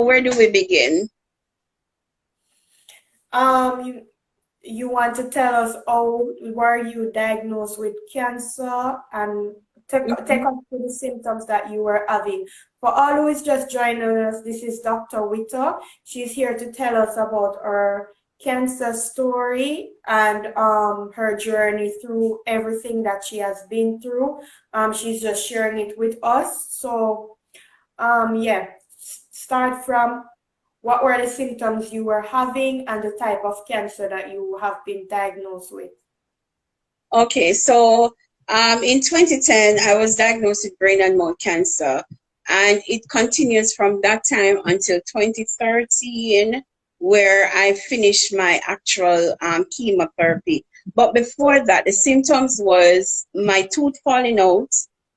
where do we begin? You, you want to tell us how were you diagnosed with cancer and take Mhm. us through the symptoms that you were having. For all who is just joining us, this is Dr. Witter. She's here to tell us about her cancer story and her journey through everything that she has been through. She's just sharing it with us. So yeah, start from what were the symptoms you were having and the type of cancer that you have been diagnosed with? Okay, so in 2010, I was diagnosed with brain and mouth cancer, and it continues from that time until 2013, where I finished my actual chemotherapy. But before that, the symptoms was my tooth falling out,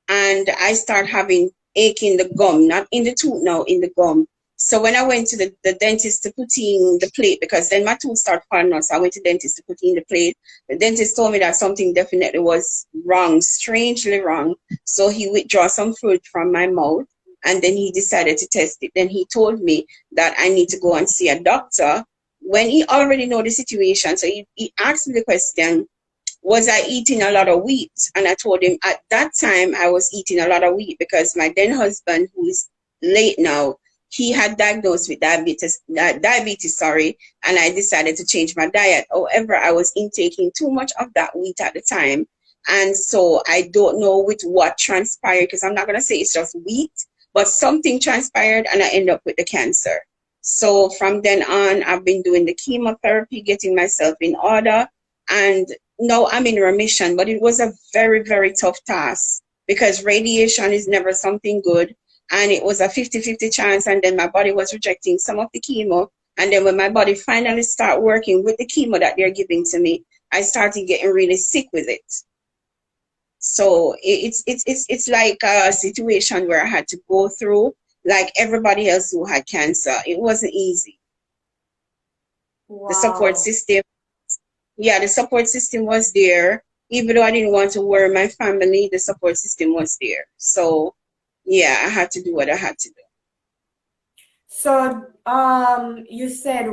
and I start having ache in the gum, not in the tooth now, in the gum. So when I went to the dentist to put in the plate, because then my tooth started falling out, so I went to the dentist to put in the plate. The dentist told me that something definitely was wrong, strangely wrong. So he withdrew some fluid from my mouth and then he decided to test it. Then he told me that I need to go and see a doctor when he already know the situation. So he asked me the question, was I eating a lot of wheat? And I told him at that time I was eating a lot of wheat because my then husband, who is late now, he had diagnosed with diabetes, sorry, and I decided to change my diet. However, I was intaking too much of that wheat at the time. And so I don't know with what transpired, because I'm not going to say it's just wheat, but something transpired and I end up with the cancer. So from then on, I've been doing the chemotherapy, getting myself in order. And no, I'm in remission, but it was a very, very tough task because radiation is never something good. And it was a 50-50 chance. And then my body was rejecting some of the chemo. And then when my body finally started working with the chemo that they're giving to me, I started getting really sick with it. So it's like a situation where I had to go through like everybody else who had cancer. It wasn't easy. The support Wow. system, yeah, the support system was there. Even though I didn't want to worry my family, the support system was there. So yeah, I had to do what I had to do. So, you said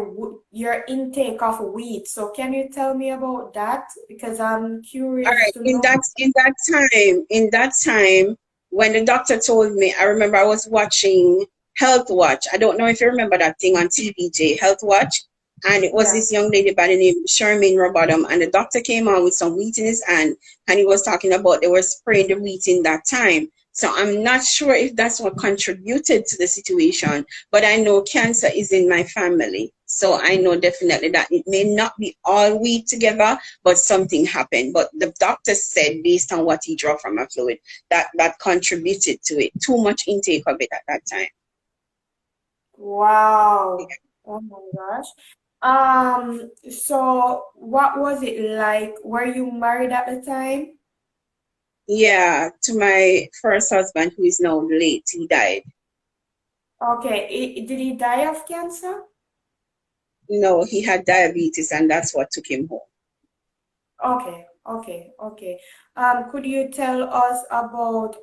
your intake of wheat. So, can you tell me about that? Because I'm All curious right, to know. in that time when the doctor told me, I remember I was watching Health Watch. I don't know if you remember that thing on TVJ, Health Watch. And it was Yeah. this young lady by the name of Charmaine Robottom, and the doctor came on with some wheat in his hand, and he was talking about they were spraying the wheat in that time. So I'm not sure if that's what contributed to the situation, but I know cancer is in my family. So I know definitely that it may not be all wheat together, but something happened. But the doctor said, based on what he drew from my fluid, that contributed to it. Too much intake of it at that time. Wow. Oh my gosh. So what was it like? Were you married at the time? Yeah, to my first husband, who is now late, he died. Okay. Did he die of cancer? No, he had diabetes, and that's what took him home. Okay, okay, okay. Could you tell us about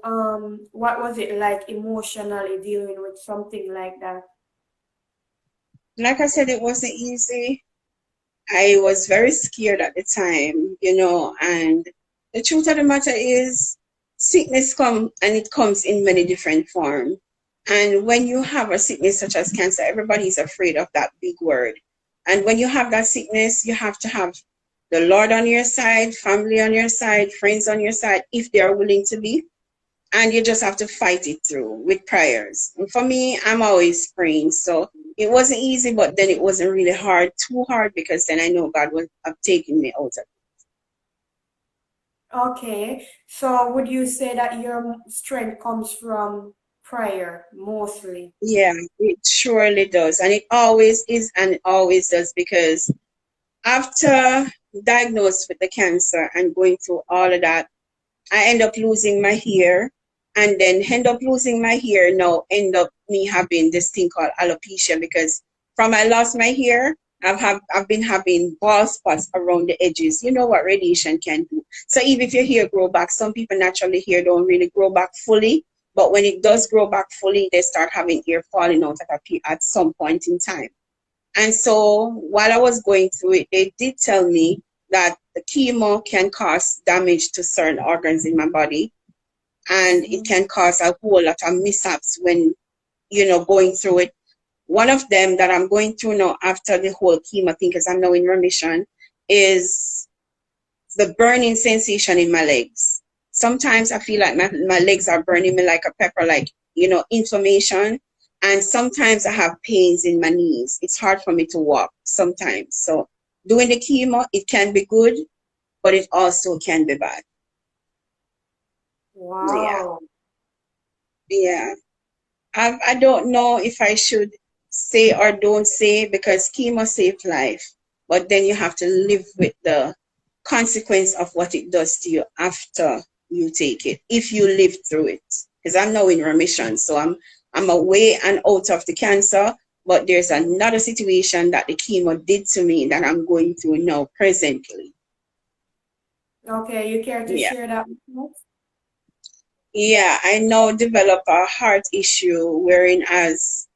what was it like emotionally dealing with something like that? Like I said, it wasn't easy. I was very scared at the time, and the truth of the matter is sickness come and it comes in many different forms. And when you have a sickness such as cancer, everybody is afraid of that big word. And when you have that sickness, you have to have the Lord on your side, family on your side, friends on your side, if they are willing to be. And you just have to fight it through with prayers. And for me, I'm always praying. So it wasn't easy, but then it wasn't really hard, too hard, because then I know God was taking me out of it. Okay, so would you say that your strength comes from prayer mostly? Yeah, it surely does. And it always is and it always does, because after diagnosed with the cancer and going through all of that, I end up losing my hair, and then end up losing my hair now end up me having this thing called alopecia, because from I lost my hair, I've been having bald spots around the edges. You know what radiation can do. So even if your hair grow back, some people naturally hair don't really grow back fully. But when it does grow back fully, they start having hair falling out at some point in time. And so while I was going through it, they did tell me that the chemo can cause damage to certain organs in my body, and it can cause a whole lot of mishaps when, going through it. One of them that I'm going through now after the whole chemo thing, because I'm now in remission, is the burning sensation in my legs. Sometimes I feel like my legs are burning me like a pepper, like, inflammation. And sometimes I have pains in my knees. It's hard for me to walk sometimes. So doing the chemo, it can be good, but it also can be bad. Wow. Yeah. I don't know if I should say or don't say, because chemo saved life, but then you have to live with the consequence of what it does to you after you take it, if you live through it. Because I'm now in remission, so I'm away and out of the cancer, but there's another situation that the chemo did to me that I'm going through now presently. Okay, you care to share that with us? Yeah, I now develop a heart issue wherein as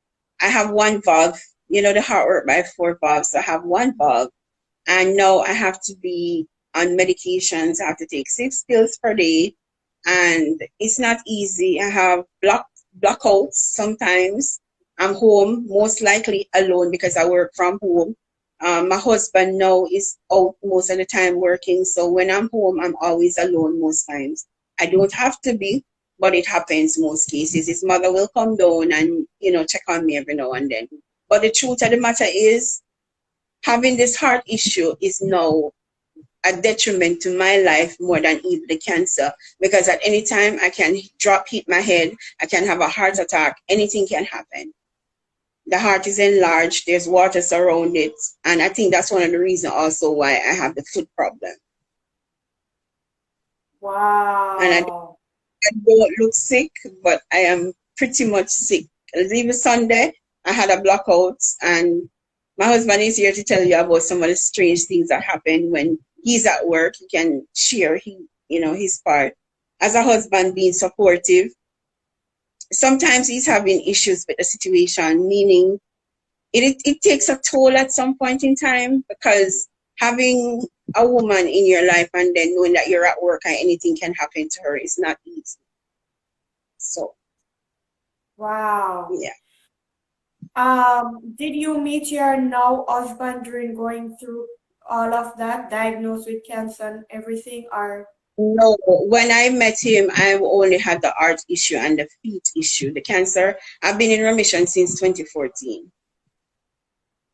I have one valve, the heart work by 4 valves. So I have one valve, and now I have to be on medications. I have to take 6 pills per day, and it's not easy. I have blackouts sometimes. I'm home, most likely alone because I work from home. My husband now is out most of the time working, so when I'm home, I'm always alone most times. I don't have to be, but it happens most cases. His mother will come down and, check on me every now and then. But the truth of the matter is, having this heart issue is now a detriment to my life more than even the cancer, because at any time I can hit my head, I can have a heart attack, anything can happen. The heart is enlarged, there's water surround it, and I think that's one of the reasons also why I have the foot problem. And I don't look sick, but I am pretty much sick. Even Sunday, I had a blackout, and my husband is here to tell you about some of the strange things that happen when he's at work. He can share his part. As a husband, being supportive. Sometimes he's having issues with the situation, meaning it takes a toll at some point in time, because having a woman in your life and then knowing that you're at work and anything can happen to her is not easy. So, wow. Yeah. Did you meet your now husband during going through all of that, diagnosed with cancer and everything, or? No, when I met him, I only had the heart issue and the feet issue, the cancer. I've been in remission since 2014.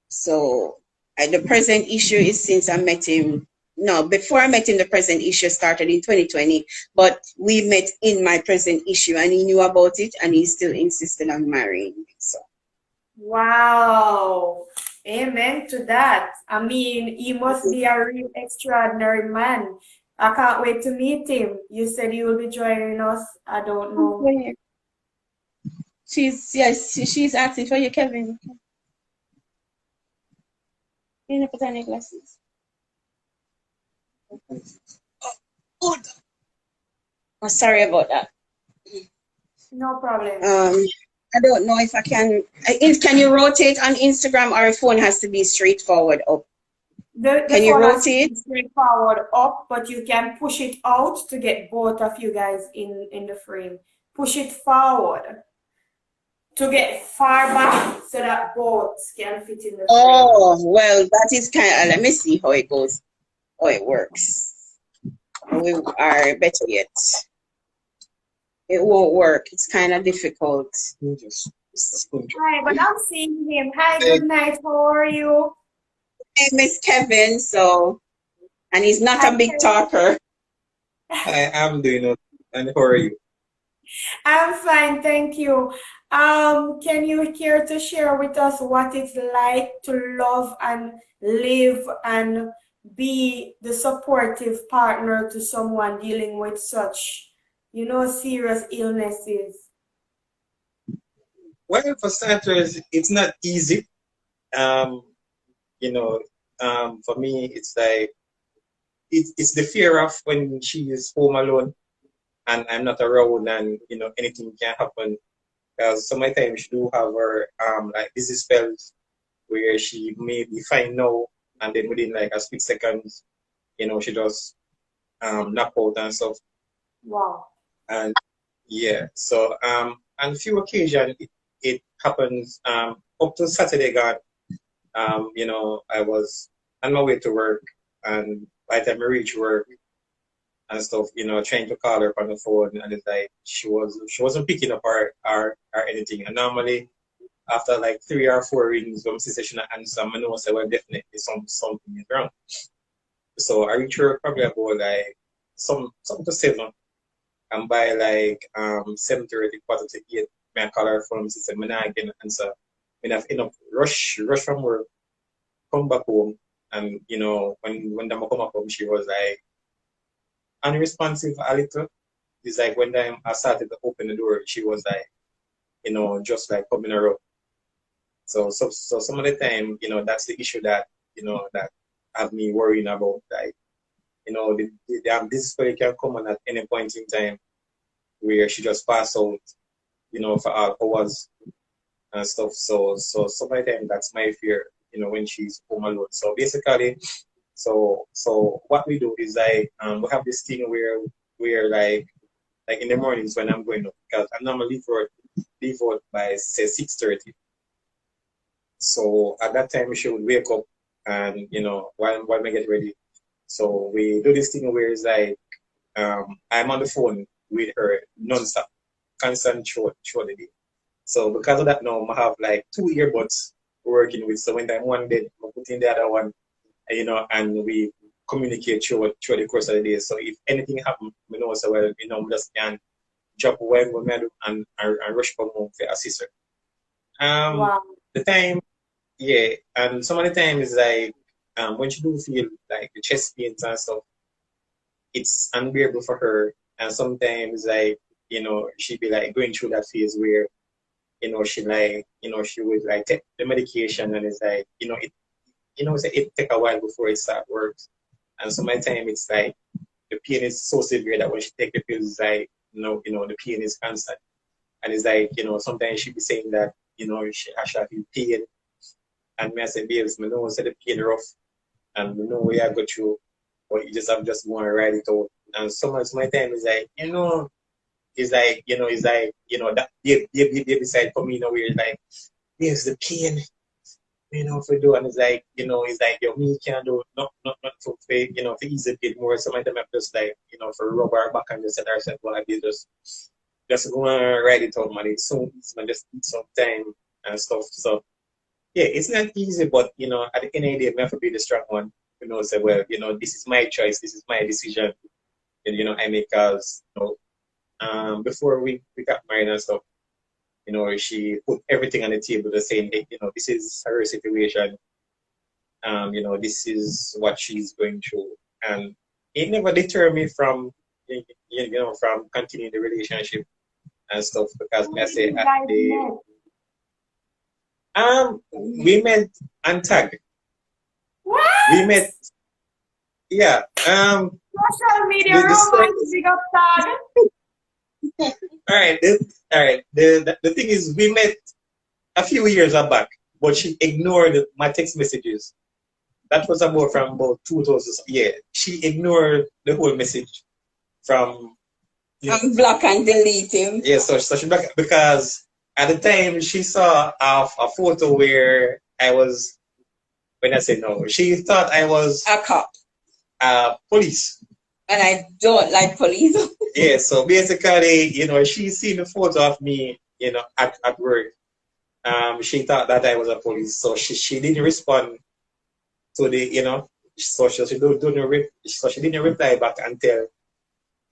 So the present issue is since I met him. No, before I met him, the present issue started in 2020, but we met in my present issue and he knew about it and he still insisted on marrying me. So. Wow. Amen to that. I mean, he must be a real extraordinary man. I can't wait to meet him. You said you will be joining us. I don't know. She's asking for you, Kevin. You need to put on your glasses. Oh, sorry about that. No problem. I don't know if I can. Can you rotate on Instagram, or a phone has to be straightforward up? Can you rotate? Straightforward up, but you can push it out to get both of you guys in the frame. Push it forward to get far back so that both can fit in the frame. Oh, well, that is kind of, let me see how it goes, how it works. We are better yet. It won't work. It's kind of difficult. Hi, but I'm seeing him. Hi, good night. How are you? Hey, Miss Kevin. So, and he's not a big talker. I am doing okay. And how are you? I'm fine, thank you. Can you care to share with us what it's like to love and live and be the supportive partner to someone dealing with such, serious illnesses? Well, for starters, it's not easy. For me, it's like it's the fear of when she is home alone. and I'm not around, and anything can happen. Because sometimes she do have her like busy spells where she may be fine now, and then within like a split seconds, she just knock out and stuff. Wow. And yeah, so on a few occasions it happens up to Saturday gone. I was on my way to work, and by the time I reach work and stuff, trying to call her on the phone, and it's like she wasn't picking up or anything. And normally after like 3 or 4 rings, when she said she not answer, I know say well definitely something is wrong. So I reach her probably about like something to 7, and by like 7:30, quarter to 8, I call her phone. She said, "I'm not getting an answer." I have enough rush from work, come back home, and when I come back home, she was like unresponsive a little. It's like when I started to open the door, she was like, just like coming around. So some of the time, that's the issue that that have me worrying about. Like, this story can come on at any point in time where she just pass out, for all hours and stuff. So some of the time that's my fear, when she's home alone. So basically, so what we do is like we have this thing where we're like in the mornings when I'm going up, because I normally leave out by say 6:30. So at that time she would wake up, and while I get ready. So we do this thing where it's like I'm on the phone with her non-stop, constant throughout the day. So because of that now, I have like 2 earbuds working with. So when I'm one dead, I put in the other one, and we communicate through the course of the day. So if anything happens, we know so well, we just can drop when we do and rush from home to assist her. Wow. The time, yeah, and some of the time is like when she do feel like the chest pains and stuff, it's unbearable for her. And sometimes like, she'd be like going through that phase where, she like, she would like take the medication, and it's like, it take a while before it start works. And some of the time it's like the pain is so severe that when she take the pills, it's like, the pain is constant. And it's like, sometimes she'd be saying that, she actually feel pain. And me I say, babes, I know the pain rough, and we know we are go through, but you just have just want to ride it out. And so much my time is like, it's like, that they decide for me, where it's like, there's the pain, for do, and it's like, it's like, me can't do not for ease the pain more. So my time I'm just like, for rub our back and just set ourselves well, like just go and ride it out, man. It's so easy, man. Just need some time and stuff. So yeah, it's not easy, but at the end of the day, I have to be the strong one. Say, well, this is my choice, this is my decision. And I make us, before we got married and stuff, she put everything on the table, the saying, hey, this is her situation. This is what she's going through, and it never deterred me from, from continuing the relationship and stuff, because I say at the we met on Tag. What? We met, yeah. Social media romance, big up Tag. All right. The thing is, we met a few years back, but she ignored my text messages. That was from about 2000. Yeah, she ignored the whole message from. Block and delete him. Yeah, so she blocked, because at the time she saw a photo where I was. When I say no, she thought I was a cop. Police. And I don't like police. Yeah, so basically, she seen the photo of me, at work. She thought that I was a police, so she didn't respond to the, so she didn't reply back until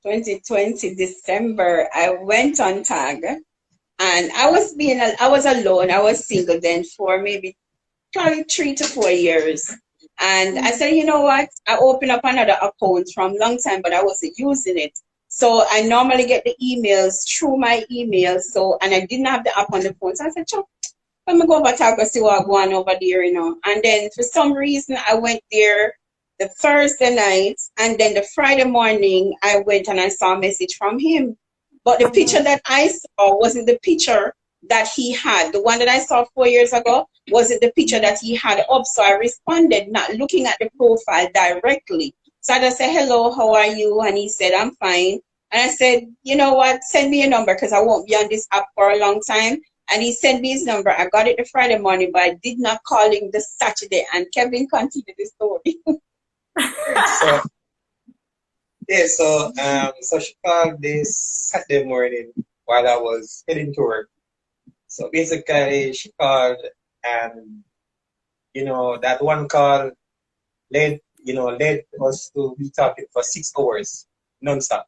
2020 December. I went on Tag, and I was alone. I was single then for maybe probably 3 to 4 years. And I said, you know what? I opened up another account from long time, but I wasn't using it. So I normally get the emails through my email. So, and I didn't have the app on the phone. So I said, sure, let me go over to see what's going on over there, And then for some reason, I went there the Thursday night, and then the Friday morning, I went and I saw a message from him. But the picture that I saw wasn't the picture that he had. The one that I saw 4 years ago wasn't the picture that he had up. So I responded, not looking at the profile directly. So I just said, hello, how are you? And he said, I'm fine. And I said, you know what? Send me a number because I won't be on this app for a long time. And he sent me his number. I got it the Friday morning, but I did not call him the Saturday. And Kevin continued the story. So yeah, so she called this Saturday morning while I was heading to work. So basically, she called, and that one call led us to be talking for 6 hours non-stop.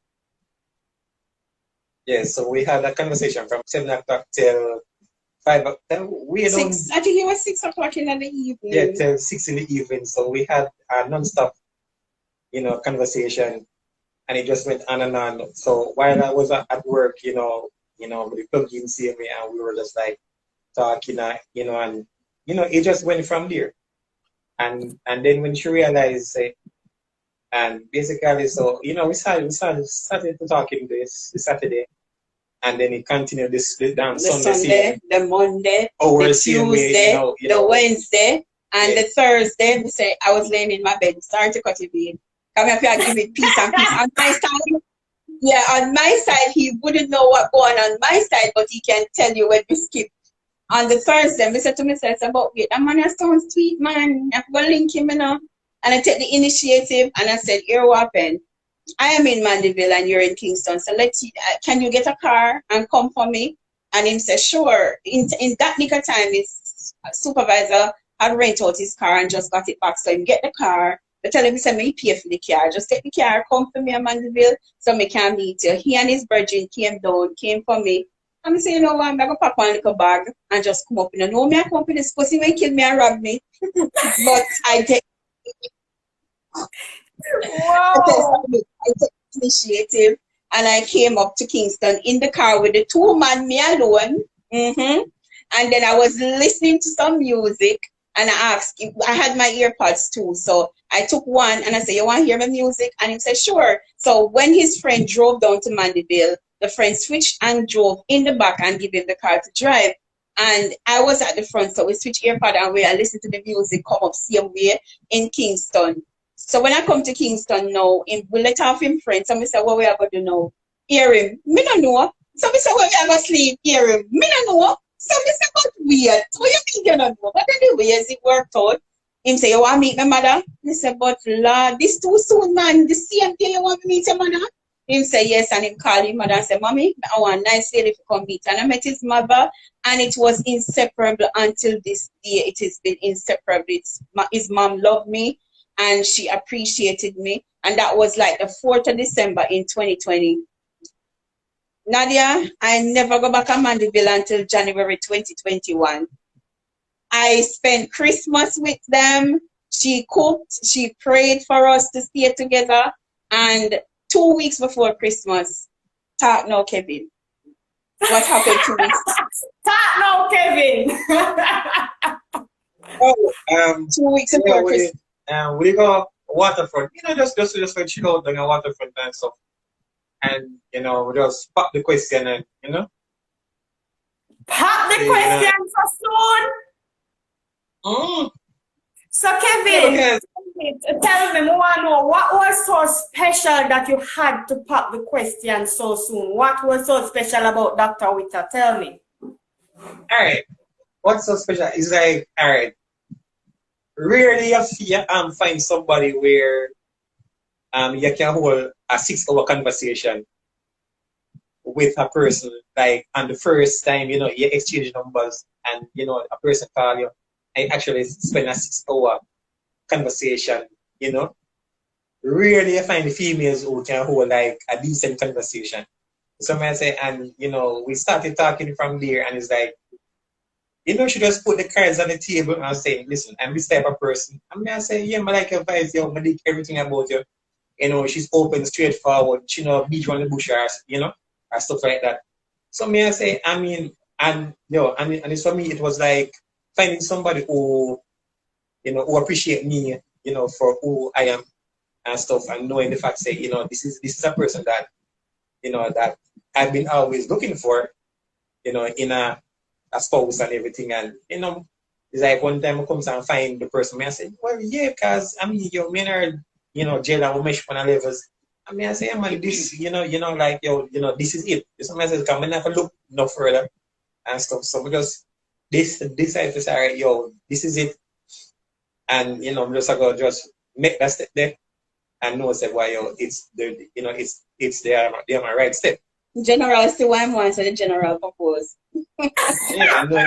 Yeah, so we had a conversation from 7 o'clock till 5 o'clock. We don't. I think it was 6 o'clock in the evening. Yeah, till 6 in the evening. So we had a non-stop, conversation, and it just went on and on. So while I was at work, with the plugin CMA, and we were just like talking, and it just went from there. And then when she realized, and basically, so we started to talking this Saturday, and then it continued this split down The Sunday, the Monday, our the same way, Tuesday, the Wednesday, and Yeah. the Thursday. Me say I was laying in my bed. Sorry to cut you, babe. Come up here and give it peace and peace. On my side, yeah, on my side, he wouldn't know what going on my side, but he can tell you when we skip. On the Thursday, I said to myself, about wait, that man is so sweet, man. I'm going to link him, And I take the initiative, and I said, here what happened? I am in Mandeville and you're in Kingston, so can you get a car and come for me? And him said, sure. In that nick of time, his supervisor had rent out his car and just got it back. So him get the car. They tell him, he said, me pay for the car. Just take the car, come for me in Mandeville, so me can meet you. He and his virgin came for me. And I say, you know what, I'm going to pop one little bag and just come up. No, me I come up in this pussy, may kill me and rob me. But I take Wow. I took initiative and I came up to Kingston in the car with the 2 man, me alone. And then I was listening to some music and I asked, I had my earpods too. So I took one and I said, you want to hear my music? And he said, sure. So when his friend drove down to Mandeville, the friend switched and drove in the back and gave him the car to drive. And I was at the front, so we switched earpod and I listened to the music come up same way in Kingston. So when I come to Kingston now, we let off him friends. So I said, what we are going to do now? Hear him. Me don't know. So I said, where we are going to sleep? Hear him. Me don't know. So I said, but weird. So what you mean you don't know? But anyways, it worked out. Him say, you want to meet my mother? I said, but Lord, this too soon, man. The same day you want to meet your mother? Him say, yes. And him call his mother and say, Mommy, I want a nice lady to come meet. And I met his mother. And it was inseparable until this day. It has been inseparable. His mom loved me. And she appreciated me. And that was like the 4th of December in 2020. Nadia, I never go back to Mandeville until January 2021. I spent Christmas with them. She cooked. She prayed for us to stay together. And 2 weeks before Christmas, talk now, Kevin. What happened 2 weeks? Talk now, Kevin. Oh, 2 weeks before Christmas. We go waterfront, just like chill out on a waterfront and stuff. And we just pop the question and Pop the question so soon. So Kevin, tell me more. What was so special that you had to pop the question so soon? What was so special about Dr. Witter? Tell me. All right. What's so special is like, all right. Rarely you find somebody where you can hold a 6-hour conversation with a person, like on the first time, you exchange numbers and a person call you and actually spend a 6-hour conversation, Rarely you find females who can hold like a decent conversation. So I say, and we started talking from there and it's like, she just put the cards on the table and say, listen, I'm this type of person. I say, yeah, I like your vibes, I like everything about you. She's open, straightforward, beat you on the bush or stuff like that. So I say, and it's for me, it was like finding somebody who, who appreciate me for who I am and stuff, and knowing the fact, say, this is a person that, that I've been always looking for, in a spouse and everything. And, it's like one time I comes and find the person, I say, well, yeah, because I mean, your men are, jail and we mesh on levels. I mean, I say, yeah, man, this, like, this is it. This man says, come and never look no further and stuff. So because this I say, all right, this is it. And, I'm just going to just make that step there and know, say, why, it's the, it's the right step. General, still one more, so the general propose. Yeah, I know.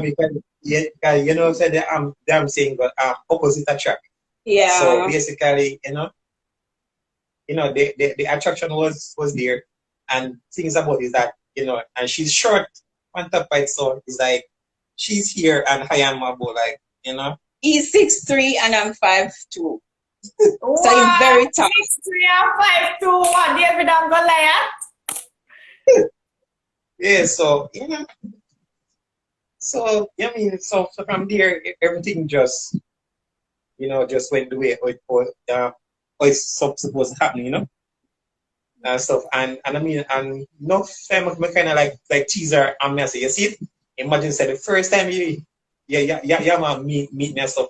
Because, said I'm saying, but opposite attract. Yeah. So basically, the attraction was there, and things about is that, and she's short on top of it, so it's like she's here and I am about, like, He's 6'3" and I'm 5'2". Wow, So he's very tough. 6'3" and 5'2". What, David and Goliath? Yeah, so so I mean, so from there everything just just went the way it's supposed to happen, and stuff. And I mean, and no family kind of like teaser and me say, you see it? Imagine, say, the first time you meet me and stuff.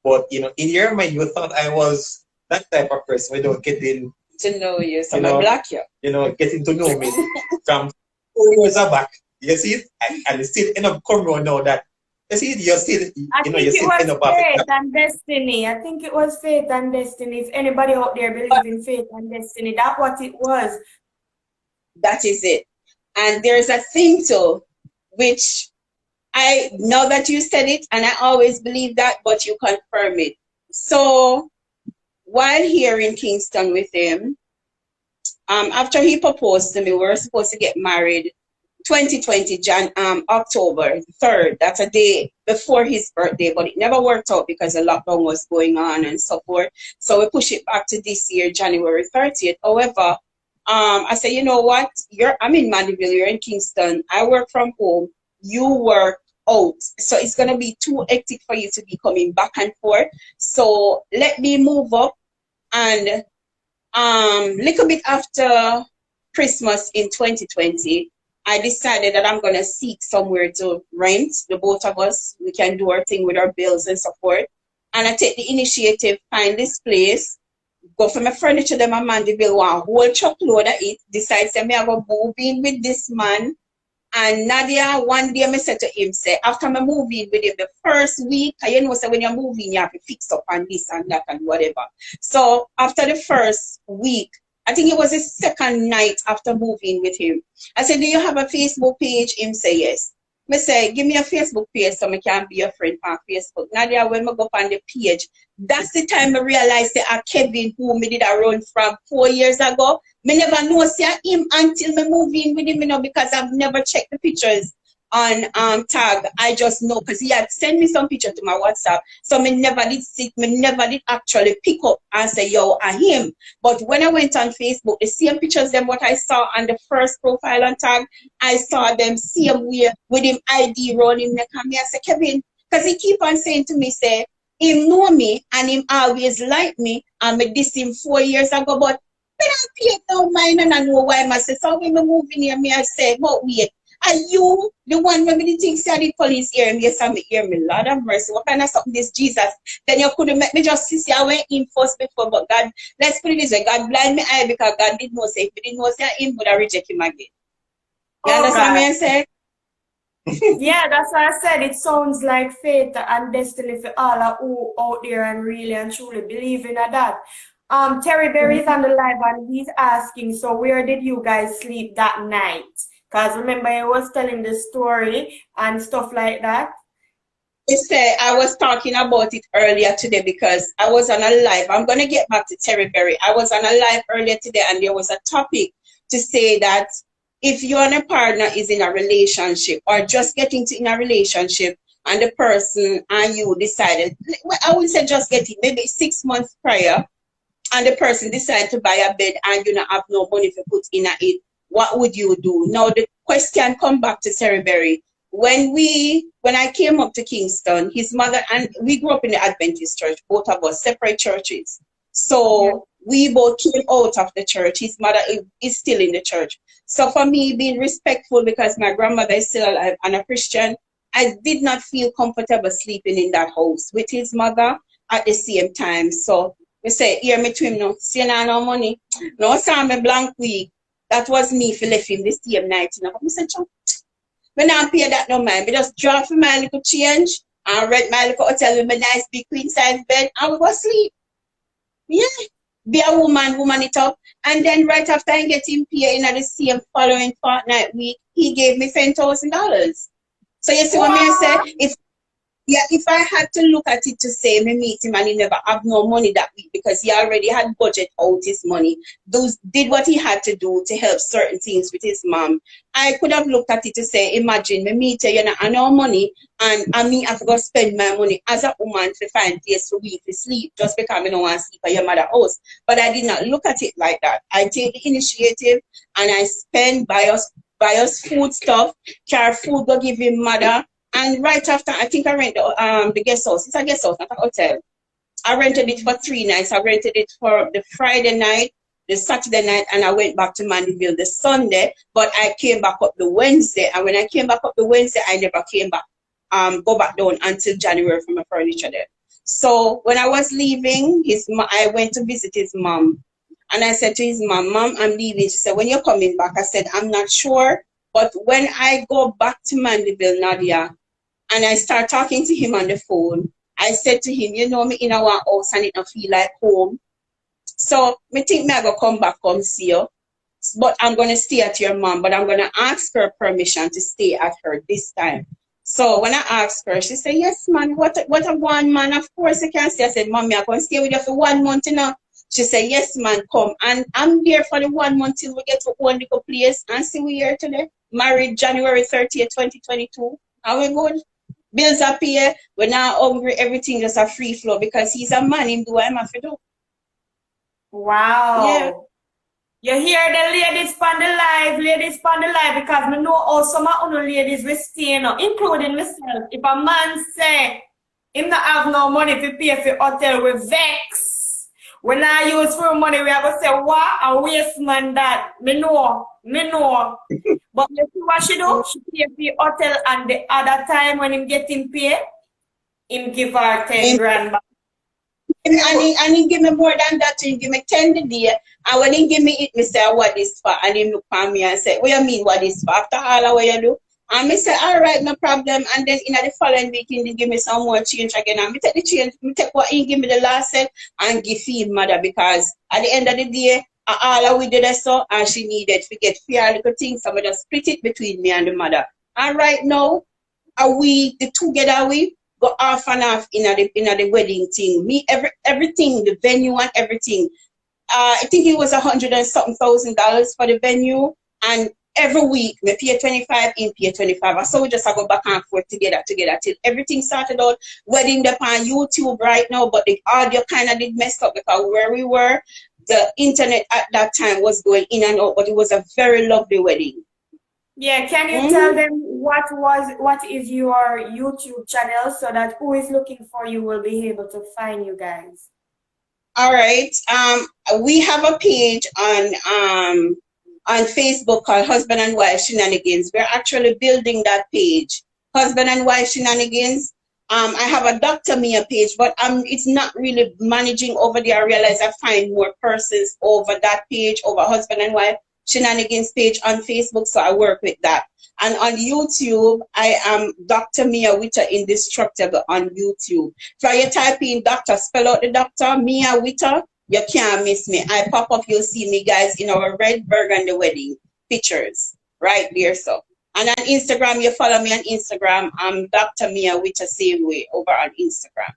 But in your mind you thought I was that type of person without getting to know you, so I black you. Getting to know me from 4 years back. You see it? And it still end up coming around now that you see it, you're still you're still end up fate and destiny. I think it was fate and destiny. If anybody out there believes in fate and destiny, that's what it was. That is it. And there's a thing too, which I know that you said it, and I always believe that, but you confirm it. So while here in Kingston with him, after he proposed to me, we were supposed to get married 2020 October 3rd. That's a day before his birthday, but it never worked out because the lockdown was going on and so forth. So we pushed it back to this year, January 30th. However, I said, you know what? I'm in Mandeville, you're in Kingston. I work from home. You work out. So it's going to be too hectic for you to be coming back and forth. So let me move up, and little bit after Christmas in 2020, I decided that I'm going to seek somewhere to rent. The both of us, we can do our thing with our bills and so forth. And I take the initiative, find this place, go for my furniture, them a Mandeville, one whole truckload of it, decide, say, me I go move in with this man. And Nadia, one day I said to him, say, after I move in with him, the first week, say when you're moving, you have to fix up on this and that and whatever. So after the first week, I think it was the second night after moving with him, I said, do you have a Facebook page? Him say, yes. I say, give me a Facebook page so I can be a friend on Facebook. Nadia, when I go on the page, that's the time I realized that Kevin, who me did a run from 4 years ago, me never know see him until me move in with him, because I've never checked the pictures on tag. I just know because he had sent me some picture to my WhatsApp. So me never did actually pick up and say, yo, I him. But when I went on Facebook, the same pictures them what I saw on the first profile on tag, I saw them same way with him ID rolling neck. And me I say, Kevin, because he keep on saying to me, say, him know me and him always like me, and me this him 4 years ago, but I don't pay no mind and I know why I say. So when me move in here, me I say, but wait, are you the one when me think say the police hear me? Yes, I hear me. Lord have mercy. What kind of something this Jesus? Then you couldn't make me just see I went in first before, but God, let's put it this way, God blind me eye because God did not say. If he did not say him, would I reject him again? You understand me I say? Yeah, that's what I said. It sounds like fate and destiny for all who out there and really and truly believe in that. Terry Berry is on the live and he's asking, so where did you guys sleep that night? Because remember, I was telling the story and stuff like that. I was talking about it earlier today because I was on a live. I'm going to get back to Terry Berry. I was on a live earlier today and there was a topic to say that if you and a partner is in a relationship or just getting in a relationship and the person and you decided, well, I would say just getting maybe 6 months prior, and the person decided to buy a bed and you don't have no money to put in it, what would you do? Now the question come back to Terry Berry. when I came up to Kingston, his mother, and we grew up in the Adventist church, both of us, separate churches. So we both came out of the church. His mother is still in the church. So for me, being respectful because my grandmother is still alive and a Christian, I did not feel comfortable sleeping in that house with his mother at the same time. So we say, hear me to him now, see no money. No, Sam, a blank week. That was me for left him this same night. You know? I said, when I pay that no mind, we just draw for my little change and rent my little hotel with my nice big queen size bed and we go sleep. Yeah. Be a woman it up. And then right after I get him paid in the same following fortnight week, he gave me $10,000. So you see what I say? If I had to look at it to say me meet him and he never have no money that week because he already had budget out his money, did what he had to do to help certain things with his mom. I could have looked at it to say, imagine me meet you, know, I no money and I me have to go spend my money as a woman to find place for week to sleep just because I don't want to sleep at your mother's house. But I did not look at it like that. I take the initiative and I spend buy us food stuff, carry food, go give him mother. And right after, I think I rent the guest house. It's a guest house, not a hotel. I rented it for 3 nights. I rented it for the Friday night, the Saturday night, and I went back to Mandeville the Sunday. But I came back up the Wednesday. And when I came back up the Wednesday, I never came back, go back down until January for my furniture there. So when I was leaving, I went to visit his mom. And I said to his mom, Mom, I'm leaving. She said, when you're coming back? I said, I'm not sure. But when I go back to Mandeville, Nadia, and I start talking to him on the phone, I said to him, you know me in our house and it don't feel like home. So me think me I go come back, come see you. But I'm going to stay at your mom, but I'm going to ask her permission to stay at her this time. So when I asked her, she said, yes, man, what a one, man, of course I can stay. I said, Mommy, I'm going to stay with you for 1 month, you know. She said, yes, man, come. And I'm there for the 1 month till we get to one little place. And see, we here today. Married January 30th, 2022. And we good. Bills are paid. We're not hungry. Everything just a free flow because he's a man. Him do what I'm have to do. Wow. Yeah. You hear the ladies on the live, because I know how some of you ladies will stay, you know, including myself. If a man say him not have no money to pay for hotel, we vex. When I use for money, we have to say, what a waste man that. Me know. But you see what she do? She pay for the hotel and the other time when him getting paid, him give her 10 grand back. And he give me more than that. He give me 10 the day. And when he give me it, me say, what is for? And he look at me and say, what you mean what is for? After all of what you do? And me say, all right, no problem. And then in the following week, he give me some more change again. And me take the change, me take what he give me the last set and give him mother, because at the end of the day, all we did so, and she needed to get fair little things. So we just split it between me and the mother. And right now, the together we go off and off in the wedding thing. Me everything, the venue and everything. I think it was $100 and something thousand for the venue, and every week we pay 25, in pay 25. So we just go back and forth together till everything started out. Wedding up on YouTube right now, but the audio kind of did mess up because where we were, the internet at that time was going in and out, but it was a very lovely wedding. Yeah, can you tell them what is your YouTube channel so that who is looking for you will be able to find you guys? All right. We have a page on Facebook called Husband and Wife Shenanigans. We're actually building that page, Husband and Wife Shenanigans. I have a Dr. Mia page, but it's not really managing over there. I realize I find more persons over that page, over Husband and Wife Shenanigans page on Facebook, so I work with that. And on YouTube, I am Dr. Mia Witter Indestructible on YouTube. So you type in Doctor, spell out the Doctor, Mia Witter, you can't miss me. I pop up, you'll see me guys in our red burgundy wedding pictures right there. So, and on Instagram, you follow me on Instagram. I'm Dr. Mia Witter same way over on Instagram.